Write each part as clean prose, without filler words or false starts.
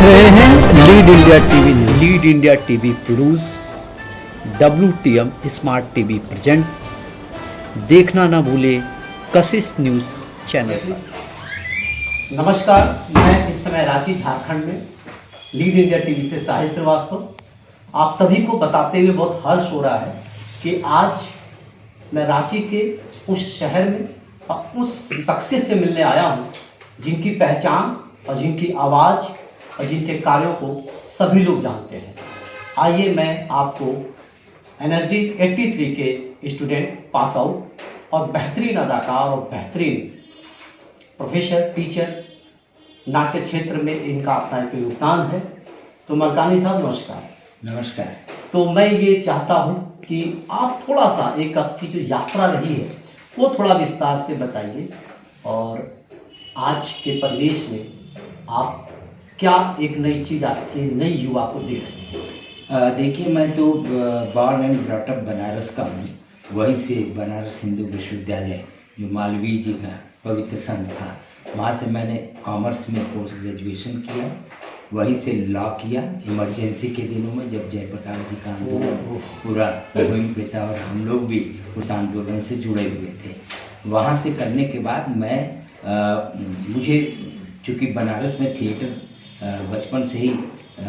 रहे हैं lead India TV news. Lead India TV produce WTM smart TV presents. देखना ना भूले कशिश न्यूज चैनल पर। नमस्कार, मैं इस समय रांची झारखंड में लीड इंडिया टीवी से साहिल श्रीवास्तव आप सभी को बताते हुए बहुत हर्ष हो रहा है कि आज मैं रांची के उस शहर में उस शख्सियत से मिलने आया हूँ जिनकी पहचान और जिनकी आवाज़ और जिनके कार्यों को सभी लोग जानते हैं। आइए मैं आपको NSD 83 के स्टूडेंट पास आउट और बेहतरीन अदाकार और बेहतरीन प्रोफेसर टीचर नाट्य क्षेत्र में इनका अपना एक योगदान है। तो मलकानी साहब नमस्कार। नमस्कार। तो मैं ये चाहता हूँ कि आप थोड़ा सा एक आपकी जो यात्रा रही है वो थोड़ा विस्तार से बताइए और आज के परिवेश में आप क्या एक नई चीज़ आज के नई युवा को दे रहे हैं। देखिए, मैं तो born and brought up Banaras का हूँ। वहीं से बनारस हिंदू विश्वविद्यालय जो मालवीय जी का पवित्र संस्थान, वहाँ से मैंने कॉमर्स में पोस्ट ग्रेजुएशन किया। वहीं से लॉ किया इमरजेंसी के दिनों में, जब जयप्रकाश जी का आंदोलन पूरा मुहिम पे था और हम लोग भी उस आंदोलन से जुड़े हुए थे। वहाँ से करने के बाद मैं मुझे चूँकि बनारस में थिएटर बचपन से ही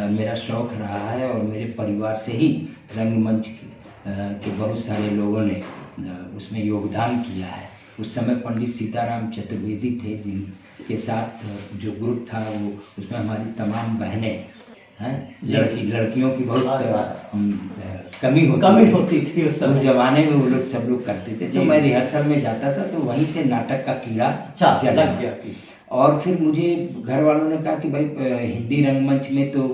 मेरा शौक़ रहा है और मेरे परिवार से ही रंगमंच के बहुत सारे लोगों ने उसमें योगदान किया है। उस समय पंडित सीताराम चतुर्वेदी थे जिनके साथ जो ग्रुप था वो, उसमें हमारी तमाम बहनें हैं, लड़कियों की बहुत कमी होती थी उस जमाने में। वो लोग सब लोग करते थे। तो मैं रिहर्सल में जाता था तो वहीं से नाटक का कीड़ा लग गया। और फिर मुझे घर वालों ने कहा कि भाई हिंदी रंगमंच में तो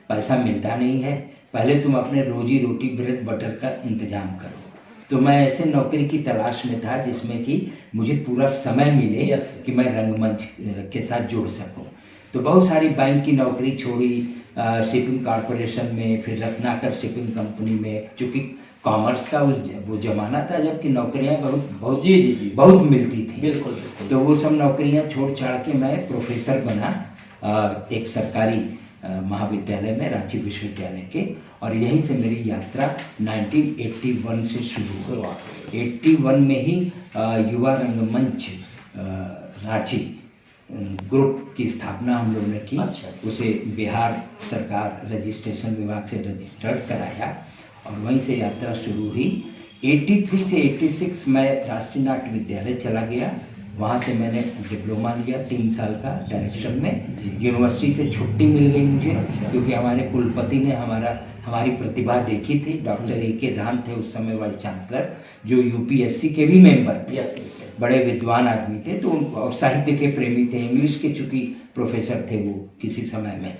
पैसा मिलता नहीं है, पहले तुम अपने रोजी रोटी ब्रेड बटर का इंतजाम करो। तो मैं ऐसे नौकरी की तलाश में था जिसमें कि मुझे पूरा समय मिले कि मैं रंगमंच के साथ जुड़ सकूं। तो बहुत सारी बैंक की नौकरी छोड़ी, शिपिंग कॉरपोरेशन में, फिर रत्नाकर शिपिंग कंपनी में, चूँकि कॉमर्स का वो ज़माना था जबकि नौकरियां बहुत मिलती थी। बिल्कुल। तो वो सब नौकरियां छोड़ छाड़ के मैं प्रोफेसर बना एक सरकारी महाविद्यालय में, रांची विश्वविद्यालय के। और यहीं से मेरी यात्रा 1981 से शुरू हुई। 81 में ही युवा रंगमंच रांची ग्रुप की स्थापना हम लोगों ने की। उसे बिहार सरकार रजिस्ट्रेशन विभाग से रजिस्टर्ड कराया और वहीं से यात्रा शुरू हुई। 83 से 86 मैं राष्ट्रीय नाट्य विद्यालय चला गया। वहाँ से मैंने डिप्लोमा लिया 3 साल का डायरेक्शन में। यूनिवर्सिटी से छुट्टी मिल गई मुझे क्योंकि हमारे कुलपति ने हमारी प्रतिभा देखी थी। Doctor A.K. धान थे उस समय वाइस चांसलर, जो UPSC के भी मेंबर थे, बड़े विद्वान आदमी थे। तो और साहित्य के प्रेमी थे, इंग्लिश के चूँकि प्रोफेसर थे वो किसी समय में।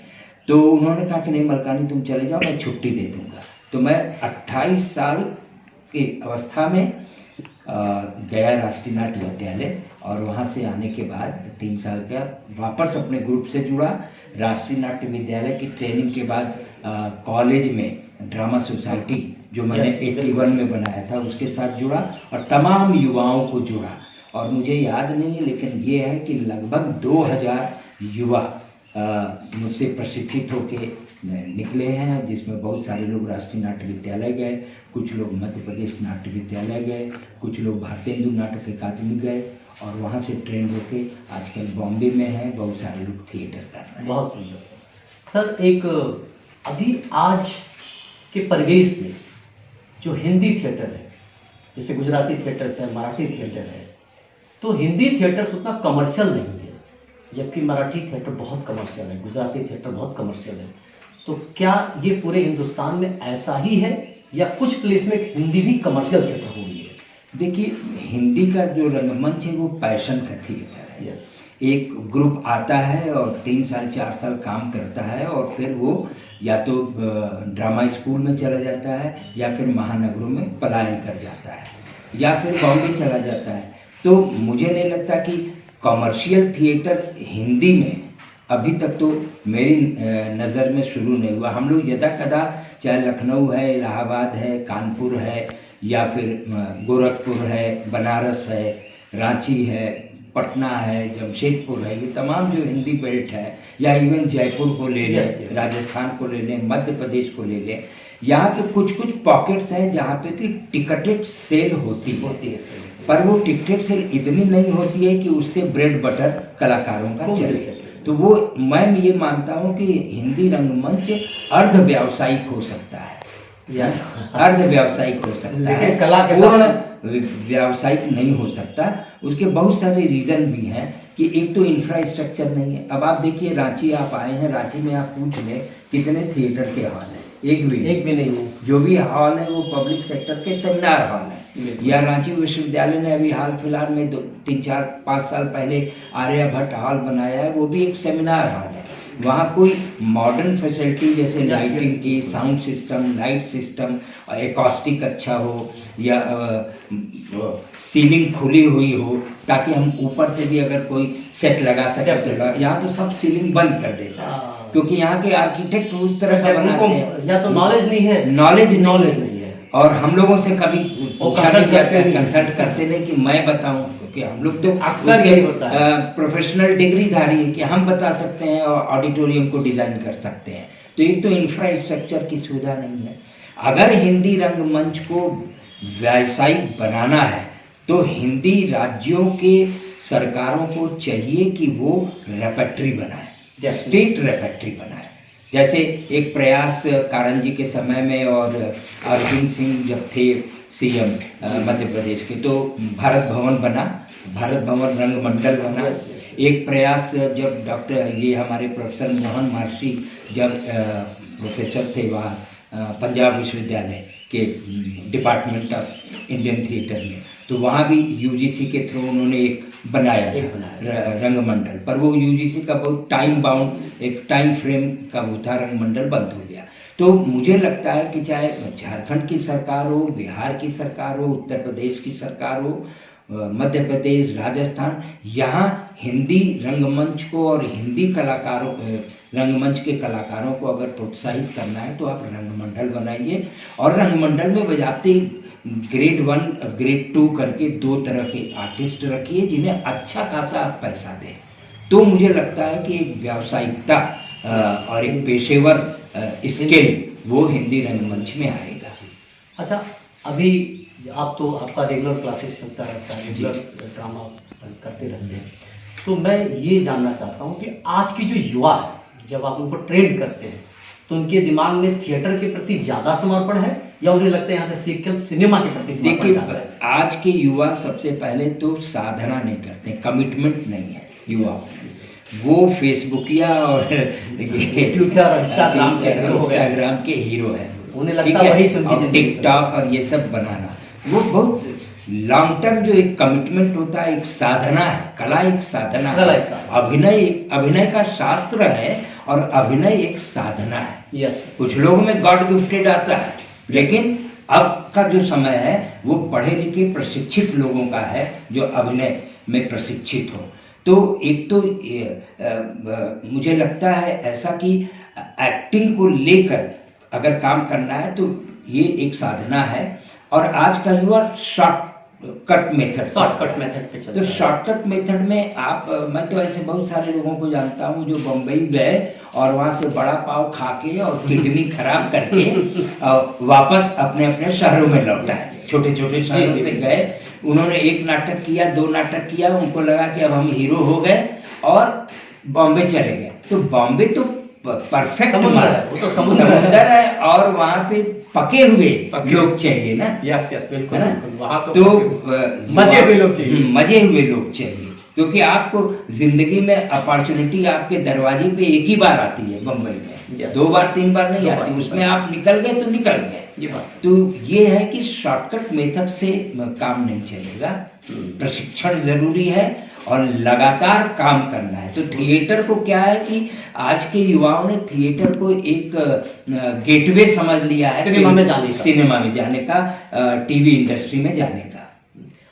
तो उन्होंने कहा कि नहीं मलकानी तुम चले जाओ, मैं छुट्टी दे दूँगा। तो मैं 28 साल की अवस्था में गया राष्ट्रीय नाट्य विद्यालय और वहाँ से आने के बाद 3 साल का वापस अपने ग्रुप से जुड़ा। राष्ट्रीय नाट्य विद्यालय की ट्रेनिंग के बाद कॉलेज में ड्रामा सोसाइटी जो मैंने 81 में बनाया था उसके साथ जुड़ा और तमाम युवाओं को जुड़ा। और मुझे याद नहीं है लेकिन ये है कि लगभग 2000 युवा मुझसे प्रशिक्षित होके निकले हैं, जिसमें बहुत सारे लोग राष्ट्रीय नाट्य विद्यालय गए, कुछ लोग मध्य प्रदेश नाट्य विद्यालय गए, कुछ लोग भारतेंदु नाटक अकादमी गए और वहाँ से ट्रेन होके आजकल बॉम्बे में है। बहुत सारे लोग थिएटर कर रहे हैं। बहुत सुंदर सर। एक अभी आज के परिवेश में जो हिंदी थिएटर है, जैसे गुजराती थिएटर है, मराठी थिएटर है, तो हिंदी थिएटर उतना कमर्शियल नहीं है, जबकि मराठी थिएटर बहुत कमर्शियल है, गुजराती थिएटर बहुत कमर्शियल है। तो क्या ये पूरे हिंदुस्तान में ऐसा ही है या कुछ प्लेस में हिंदी भी कमर्शियल थिएटर हो गई है? देखिए, हिंदी का जो रंगमंच है वो पैशन का थिएटर है। एक ग्रुप आता है और 3 साल 4 साल काम करता है और फिर वो या तो ड्रामा स्कूल में चला जाता है या फिर महानगरों में पलायन कर जाता है या फिर बॉम्बे चला जाता है। तो मुझे नहीं लगता कि कॉमर्शियल थिएटर हिंदी में अभी तक तो मेरी नज़र में शुरू नहीं हुआ। हम लोग यदा कदा, चाहे लखनऊ है, इलाहाबाद है, कानपुर है या फिर गोरखपुर है, बनारस है, रांची है, पटना है, जमशेदपुर है, ये तमाम जो हिंदी बेल्ट है, या इवन जयपुर को ले लें, Yes, yes. राजस्थान को ले लें, मध्य प्रदेश को ले लें, यहाँ पे कुछ कुछ पॉकेट्स हैं जहाँ पे कि टिकटेड सेल होती है, पर वो टिकटेड सेल इतनी नहीं होती है कि उससे ब्रेड बटर कलाकारों का खूब मिल चले। सके। तो वो मैं ये मानता हूँ कि हिंदी रंगमंच अर्ध व्यावसायिक हो सकता है, यस, अर्ध व्यावसायिक हो सकता लेकिन है, कला के पूर्ण व्यावसायिक नहीं हो सकता। उसके बहुत सारे रीजन भी हैं कि एक तो इंफ्रास्ट्रक्चर नहीं है। अब आप देखिए रांची आप आए हैं, रांची में आप पूछ लें कितने थिएटर के हॉल हैं, एक भी नहीं है। जो भी हॉल है वो पब्लिक सेक्टर के सेमिनार हॉल है। या रांची विश्वविद्यालय ने अभी हाल फिलहाल में 3-4-5 साल पहले आर्यभट्ट हॉल बनाया है, वो भी एक सेमिनार हॉल है। वहाँ कोई मॉडर्न फैसिलिटी जैसे लाइटिंग की, sound system, light system, acoustic अच्छा हो, या सीलिंग खुली हुई हो ताकि हम ऊपर से भी अगर कोई सेट लगा सके तो यहाँ तो सब सीलिंग बंद कर देता है क्योंकि यहाँ के आर्किटेक्ट उस तरह का बनाते हैं, या तो नॉलेज नहीं है, नॉलेज नहीं है, और हम लोगों से कभी कंसल्ट करते नहीं कि मैं बताऊं, क्योंकि हम लोग तो अक्सर यही होता है, प्रोफेशनल डिग्री धारी है कि हम बता सकते हैं और ऑडिटोरियम को डिजाइन कर सकते हैं। तो एक तो इंफ्रास्ट्रक्चर की सुविधा नहीं है। अगर हिंदी रंगमंच को व्यावसायिक बनाना है तो हिंदी राज्यों के सरकारों को चाहिए कि वो रेperटरी बनाए, स्टेट रेperटरी बनाए। जैसे एक प्रयास कारण जी के समय में और अर्जुन सिंह जब थे सीएम मध्य प्रदेश के, तो भारत भवन बना, भारत भवन रंगमंडल बना। एक प्रयास जब डॉक्टर ये हमारे प्रोफेसर मोहन महर्षि जब प्रोफेसर थे वहाँ पंजाब विश्वविद्यालय के डिपार्टमेंट ऑफ इंडियन थिएटर में, तो वहाँ भी यूजीसी के थ्रू उन्होंने एक बनाया रंगमंडल, पर वो यूजीसी का बहुत टाइम बाउंड एक टाइम फ्रेम का वो था, रंगमंडल बंद हो गया। तो मुझे लगता है कि चाहे झारखंड की सरकार हो, बिहार की सरकार हो, उत्तर प्रदेश की सरकार हो, मध्य प्रदेश, राजस्थान, यहाँ हिंदी रंगमंच को और हिंदी कलाकारों रंगमंच के कलाकारों को अगर प्रोत्साहित करना है तो आप रंगमंडल बनाइए और रंगमंडल में बजाते ग्रेड 1 ग्रेड 2 करके 2 तरह के आर्टिस्ट रखिए जिन्हें अच्छा खासा आप पैसा दें। तो मुझे लगता है कि एक व्यावसायिकता और एक पेशेवर स्किल वो हिंदी रंगमंच में आएगा। अच्छा, अभी आप तो आपका रेगुलर क्लासेस चलता रहता है, रेगुलर ड्रामा करते रहते हैं, तो मैं ये जानना चाहता हूँ कि आज की जो युवा है, जब आप उनको ट्रेन करते हैं तो उनके दिमाग में थिएटर के प्रति ज़्यादा समर्पण है या उन्हें लगता है यहाँ से सीख कर सिनेमा के प्रति समर्पण ज़्यादा है? आज के युवा सबसे पहले तो साधना नहीं करते, कमिटमेंट नहीं है युवा, वो फेसबुकिया और ट्विटर और इंस्टाग्राम के हीरो है। उन्हें लगता है वही सुनती टिकटॉक और ये सब बनाना, वो बहुत लॉन्ग टर्म जो एक कमिटमेंट होता है, एक साधना है, कला एक साधना है, अभिनय का शास्त्र है और अभिनय एक साधना है। यस, कुछ लोगों में गॉड गिफ्टेड आता है, लेकिन अब का जो समय है वो पढ़े लिखे प्रशिक्षित लोगों का है जो अभिनय में प्रशिक्षित हो। तो एक तो मुझे लगता है ऐसा कि एक्टिंग को लेकर अगर काम करना है तो ये एक साधना है। और आज का युवा शॉर्टकट मेथड पे चलता तो है। शॉर्टकट मेथड में आप, मैं तो ऐसे बहुत सारे लोगों को जानता हूँ जो बम्बई गए और वहाँ से बड़ा पाव खा के और किडनी खराब करके वापस अपने अपने शहरों में लौटा है। छोटे छोटे शहरों से गए, उन्होंने 1 नाटक किया, 2 नाटक किया, उनको लगा कि अब हम हीरो हो गए और बॉम्बे चले गए। तो बॉम्बे तो परफेक्ट समुद्र है और वहाँ पे पके हुए लोग चाहिए ना। यस बिल्कुल, वहाँ तो मजे हुए लोग चाहिए, मजे हुए लोग चाहिए, क्योंकि आपको जिंदगी में अपॉर्चुनिटी आपके दरवाजे पे एक ही बार आती है बम्बई में, 2 बार 3 बार नहीं आती, उसमें आप निकल गए तो निकल गए। तो ये है कि शॉर्टकट मेथड से काम नहीं चलेगा, प्रशिक्षण जरूरी है और लगातार काम करना है। तो थिएटर को क्या है कि आज के युवाओं ने थिएटर को एक गेटवे समझ लिया है, सिनेमा में जाने का, टीवी इंडस्ट्री में जाने का।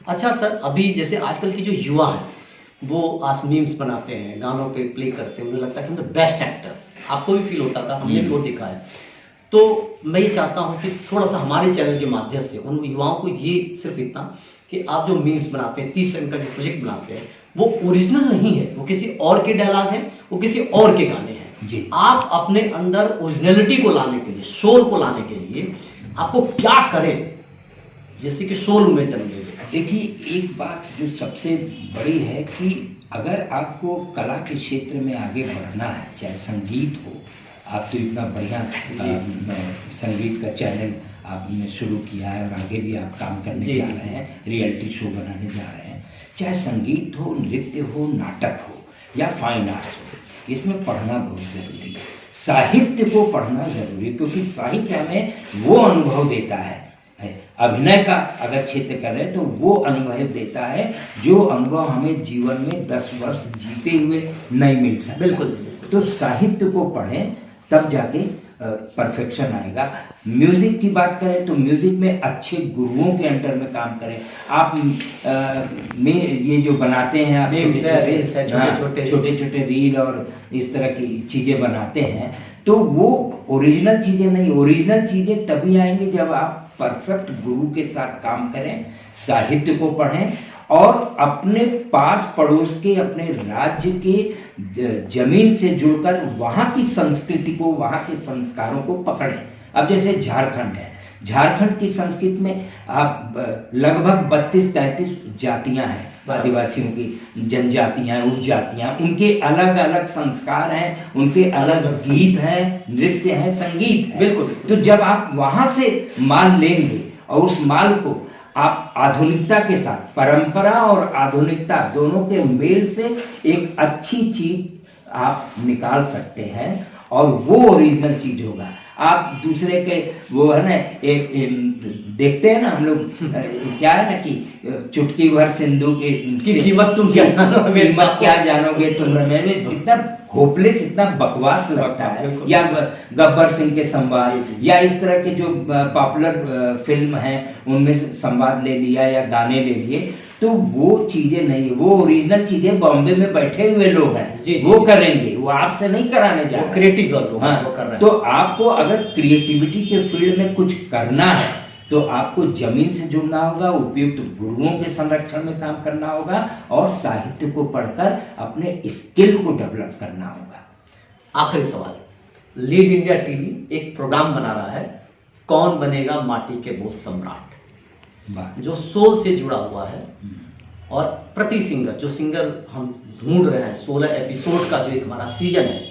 अच्छा सर, अभी जैसे आजकल के जो युवा हैं वो आज मीम्स बनाते हैं, गानों पे प्ले करते हैं, मुझे लगता है कि मतलब बेस्ट एक्टर, आपको भी फील होता था, हमने वो देखा है। तो मैं ये चाहता हूँ कि थोड़ा सा हमारे चैनल के माध्यम से उन युवाओं को ये सिर्फ इतना कि आप जो मीम्स बनाते हैं, 30 सेकंड का जो प्रोजेक्ट बनाते हैं, वो ओरिजिनल नहीं है, वो किसी और के डायलॉग हैं, वो किसी और के गाने हैं जी। आप अपने अंदर ओरिजिनलिटी को लाने के लिए, सोल को लाने के लिए आपको क्या करें जैसे कि सोल में जन्म ले। देखिए, एक बात जो सबसे बड़ी है कि अगर आपको कला के क्षेत्र में आगे बढ़ना है, चाहे संगीत हो, आप तो इतना बढ़िया संगीत का चैनल आपने शुरू किया है और आगे भी आप काम करने जा रहे हैं, रियलिटी शो बनाने जा रहे हैं, चाहे संगीत हो, नृत्य हो, नाटक हो या फाइन आर्ट्स हो, इसमें पढ़ना बहुत ज़रूरी है। साहित्य को पढ़ना ज़रूरी है, क्योंकि साहित्य हमें वो अनुभव देता है। अभिनय का अगर क्षेत्र करें तो वो अनुभव देता है जो अनुभव हमें जीवन में 10 वर्ष जीते हुए नहीं मिल सकता। बिल्कुल। तो साहित्य को पढ़ें, तब जाके परफेक्शन आएगा। म्यूज़िक की बात करें तो म्यूज़िक में अच्छे गुरुओं के अंडर में काम करें। आप में ये जो बनाते हैं, आप छोटे छोटे रील और इस तरह की चीज़ें बनाते हैं, तो वो ओरिजिनल चीज़ें नहीं, ओरिजिनल चीज़ें तभी आएंगी जब आप परफेक्ट गुरु के साथ काम करें, साहित्य को पढ़ें और अपने पास पड़ोस के, अपने राज्य के जमीन से जुड़कर वहाँ की संस्कृति को, वहाँ के संस्कारों को पकड़ें। अब जैसे झारखंड है, झारखंड की संस्कृति में आप लगभग 32-33 जातियाँ हैं, आदिवासियों की जनजातियाँ, उपजातियाँ, उनके अलग अलग संस्कार हैं, उनके अलग गीत हैं, नृत्य हैं, संगीत है। बिल्कुल। तो जब आप वहाँ से माल लेंगे और उस माल को आप आधुनिकता के साथ, परंपरा और आधुनिकता दोनों के मेल से एक अच्छी चीज आप निकाल सकते हैं और वो ओरिजिनल चीज होगा। आप दूसरे के वो है ना, एक देखते हैं ना हम लोग, क्या है ना कि चुटकी भर सिंधु की कीमत तुम क्या जानोगे, कीमत क्या जानोगे तुम, इतना होपलेस, इतना बकवास लगता है। या गब्बर सिंह के संवाद या इस तरह के जो पॉपुलर फिल्म हैं उनमें से संवाद ले लिया या गाने ले लिए, तो वो चीजें नहीं, वो ओरिजिनल चीजें बॉम्बे में बैठे हुए लोग हैं, वो करेंगे, वो आपसे नहीं कराने जा रहे, क्रिएटिव लोग हाँ, वो कर रहे हैं। तो आपको अगर क्रिएटिविटी के फील्ड में कुछ करना है तो आपको जमीन से जुड़ना होगा, उपयुक्त गुरुओं के संरक्षण में काम करना होगा और साहित्य को पढ़कर अपने स्किल को डेवलप करना होगा। आखिरी सवाल, लीड इंडिया टीवी एक प्रोग्राम बना रहा है, कौन बनेगा माटी के बोझ सम्राट, जो सोल से जुड़ा हुआ है और प्रति सिंगर, जो सिंगर हम ढूंढ रहे हैं, 16 एपिसोड का जो एक हमारा सीजन है,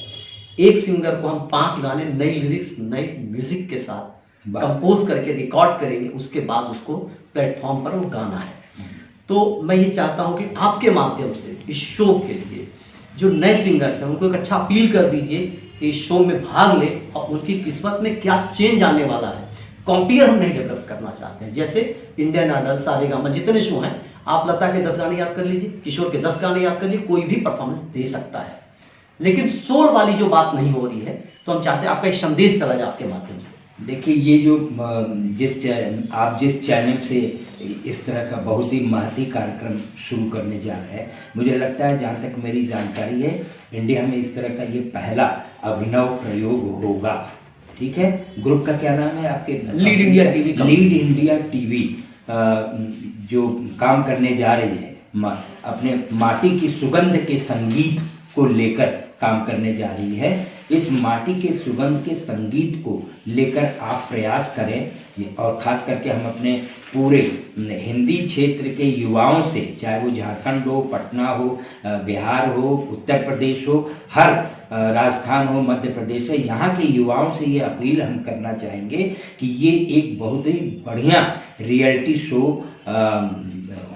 एक सिंगर को हम 5 गाने नई लिरिक्स, नई म्यूजिक के साथ कंपोज करके रिकॉर्ड करेंगे, उसके बाद उसको प्लेटफॉर्म पर वो गाना है। तो मैं ये चाहता हूँ कि आपके माध्यम से इस शो के लिए जो नए सिंगर्स हैं उनको एक अच्छा अपील कर दीजिए कि इस शो में भाग ले और उनकी किस्मत में क्या चेंज आने वाला है। कॉम्पियर हम नहीं डेवलप करना चाहते हैं, जैसे इंडियन आइडल, सारेगामा, जितने शो हैं, आप लता के 10 गाने याद कर लीजिए, किशोर के 10 गाने याद कर लीजिए, कोई भी परफॉर्मेंस दे सकता है, लेकिन सोल वाली जो बात नहीं हो रही है, तो हम चाहते हैं आपका एक संदेश चला जाए आपके माध्यम से। देखिए, ये जो आप जिस चैनल से इस तरह का बहुत ही महती कार्यक्रम शुरू करने जा रहे हैं, मुझे लगता है, जहाँ तक मेरी जानकारी है, इंडिया में इस तरह का ये पहला अभिनव प्रयोग होगा। ठीक है, ग्रुप का क्या नाम है आपके? Lead India TV. Lead India TV जो काम करने जा रही है, अपने माटी की सुगंध के संगीत को लेकर काम करने जा रही है। इस माटी के सुगंध के संगीत को लेकर आप प्रयास करें और ख़ास करके हम अपने पूरे हिंदी क्षेत्र के युवाओं से, चाहे वो झारखंड हो, पटना हो, बिहार हो, उत्तर प्रदेश हो, हर राजस्थान हो, मध्य प्रदेश है, यहाँ के युवाओं से ये अपील हम करना चाहेंगे कि ये एक बहुत ही बढ़िया रियलिटी शो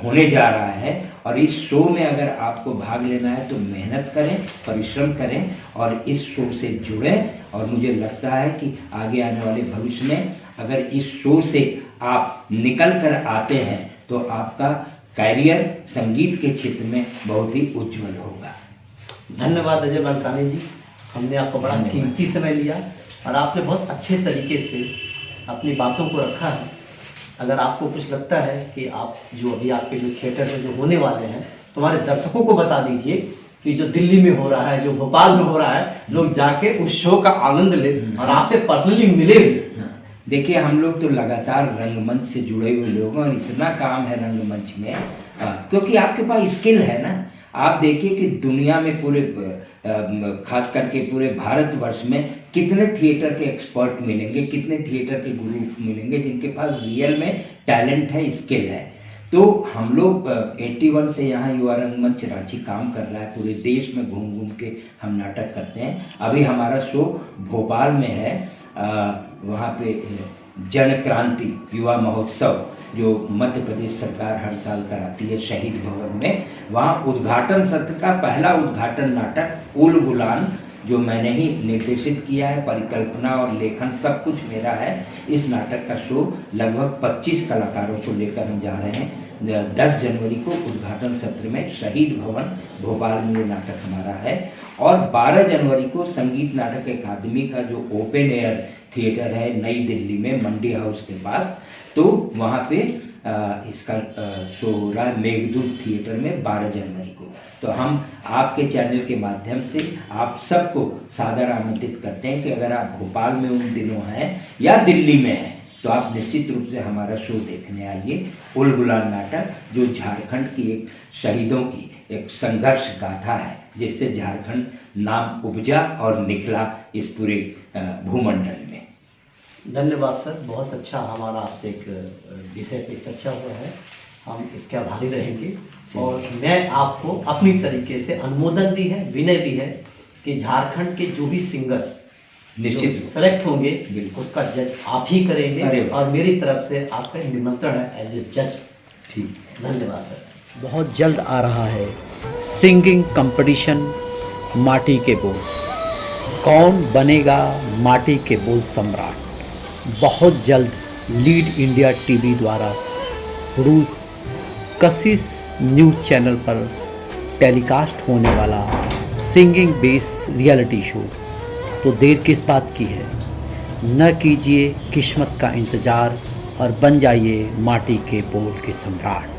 होने जा रहा है और इस शो में अगर आपको भाग लेना है तो मेहनत करें, परिश्रम करें और इस शो से जुड़ें। और मुझे लगता है कि आगे आने वाले भविष्य में अगर इस शो से आप निकल कर आते हैं तो आपका कैरियर संगीत के क्षेत्र में बहुत ही उज्जवल होगा। धन्यवाद अजय बलकानी जी, हमने आपको बड़ा कीमती समय लिया और आपने बहुत अच्छे तरीके से अपनी बातों को रखा है। अगर आपको कुछ लगता है कि आप जो अभी आपके जो थिएटर में जो होने वाले हैं, तो हमारे दर्शकों को बता दीजिए कि जो दिल्ली में हो रहा है, जो भोपाल में हो रहा है, लोग जाके उस शो का आनंद ले और आपसे पर्सनली मिले भी। देखिए हम लोग तो लगातार रंगमंच से जुड़े हुए लोग हैं और इतना काम है रंगमंच में, क्योंकि आपके पास स्किल है ना। आप देखिए कि दुनिया में पूरे खास करके पूरे भारतवर्ष में कितने थिएटर के एक्सपर्ट मिलेंगे, कितने थिएटर के गुरु मिलेंगे जिनके पास रियल में टैलेंट है, स्किल है। तो हम लोग 81 से यहाँ युवा रंगमंच रांची काम कर रहा है, पूरे देश में घूम घूम के हम नाटक करते हैं। अभी हमारा शो भोपाल में है, वहाँ पे जन क्रांति युवा महोत्सव जो मध्य प्रदेश सरकार हर साल कराती है शहीद भवन में, वहाँ उद्घाटन सत्र का पहला उद्घाटन नाटक उल गुलान जो मैंने ही निर्देशित किया है, परिकल्पना और लेखन सब कुछ मेरा है। इस नाटक का शो लगभग 25 कलाकारों को लेकर हम जा रहे हैं। 10 जनवरी को उद्घाटन सत्र में शहीद भवन भोपाल में ये नाटक हमारा है, और 12 जनवरी को संगीत नाटक अकादमी का जो ओपन एयर थिएटर है नई दिल्ली में मंडी हाउस के पास, तो वहाँ पे इसका शो हो रहा है मेघदूत थिएटर में 12 जनवरी को। तो हम आपके चैनल के माध्यम से आप सबको सादर आमंत्रित करते हैं कि अगर आप भोपाल में उन दिनों हैं या दिल्ली में हैं तो आप निश्चित रूप से हमारा शो देखने आइए। उल गुलान नाटक जो झारखंड की एक शहीदों की एक संघर्ष गाथा है, जिससे झारखंड नाम उपजा और निकला इस पूरे भूमंडल में। धन्यवाद सर, बहुत अच्छा हमारा आपसे एक विषय पे चर्चा हुआ है, हम इसके आभारी रहेंगे। और मैं आपको अपनी तरीके से अनुमोदन भी है, विनय भी है कि झारखंड के जो भी सिंगर्स निश्चित सेलेक्ट होंगे उसका जज आप ही करेंगे, और मेरी तरफ से आपका निमंत्रण है एज ए जज। ठीक, धन्यवाद सर। बहुत जल्द आ रहा है सिंगिंग कंपटीशन माटी के बोल। कौन बनेगा माटी के बोल सम्राट? बहुत जल्द लीड इंडिया टीवी द्वारा प्रोड्यूस कशिश न्यूज़ चैनल पर टेलीकास्ट होने वाला सिंगिंग बेस रियलिटी शो। तो देर किस बात की है, न कीजिए किस्मत का इंतज़ार और बन जाइए माटी के बोल के सम्राट।